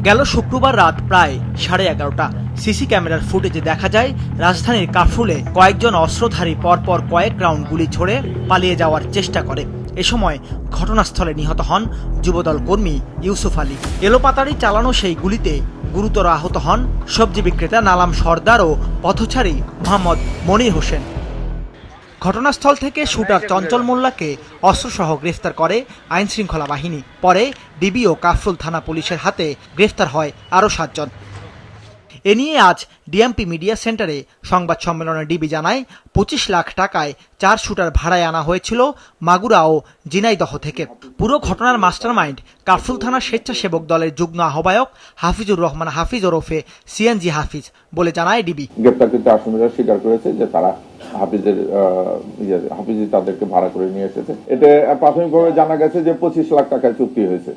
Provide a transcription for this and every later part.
গেল শুক্রবার রাত প্রায় 11:30 সিসি ক্যামেরার ফুটেজে দেখা যায় রাজধানীর কাফরুলে কয়েকজন অস্ত্রধারী পরপর কয়েক রাউন্ড গুলি ছোড়ে পালিয়ে যাওয়ার চেষ্টা করে। এ সময় ঘটনাস্থলে নিহত হন যুবদল কর্মী ইউসুফ আলী। এলোপাতাড়ি চালানো সেই গুলিতে গুরুতর আহত হন সবজি বিক্রেতা নালাম সর্দার ও পথচারী মোহাম্মদ মনির হোসেন। ঘটনাস্থল থেকে শুটার চঞ্চল মোল্লাকে অস্ত্রসহ গ্রেফতার করে আইনশৃঙ্খলা বাহিনী। পরে ডিবি ও কাফরুল থানা পুলিশের হাতে গ্রেফতার হয় আরও 7 জন। এ নিয়ে আজ ডিএমপি মিডিয়া সেন্টারে সংবাদ সম্মেলনে ডিবি জানায় 25 লাখ টাকায় 4 শুটার ভাড়ায় আনা হয়েছিল মাগুরা ও ঝিনাইদহ থেকে। পুরো ঘটনার মাস্টারমাইন্ড কাফরুল থানার স্বেচ্ছাসেবক দলের যুগ্ম আহ্বায়ক হাফিজুর রহমান হাফিজ ওরফে সিএনজি হাফিজ বলে জানায় ডিবি। গ্রেপ্তারকৃত আসামিরা স্বীকার করেছে যে তারা হাফিজ তাদেরকে ভাড়া করে নিয়ে এসেছে। এতে প্রাথমিকভাবে জানা গেছে যে 25 লাখ টাকার চুক্তি হয়েছে।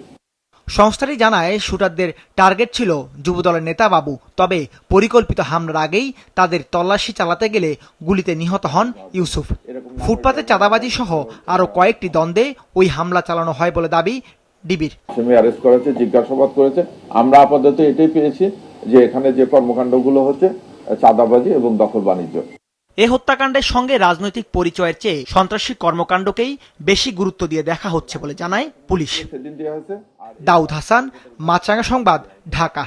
সংস্থাটি জানায় শুটারদের টার্গেট ছিল যুবদলের নেতা বাবু। তবে পরিকল্পিত হামলার আগেই তাদের তল্লাশি চালাতে গেলে গুলিতে নিহত হন ইউসুফ। ফুটপাতে চাঁদাবাজি সহ আরো কয়েকটি দ্বন্দ্বে ওই হামলা চালানো হয় বলে দাবি ডিবির। আসামি অ্যারেস্ট করেছে, জিজ্ঞাসাবাদ করেছে। আমরা আপাতত এটাই পেয়েছি যে এখানে যে কর্মকাণ্ডগুলো হচ্ছে চাঁদাবাজি এবং দখল বাণিজ্য। এ হত্যাকাণ্ডের সঙ্গে রাজনৈতিক পরিচয়ের চেয়ে সন্ত্রাসী কর্মকাণ্ডকেই বেশি গুরুত্ব দিয়ে দেখা হচ্ছে বলে জানায় পুলিশ। দাউদ হাসান, মাছরাঙা সংবাদ, ঢাকা।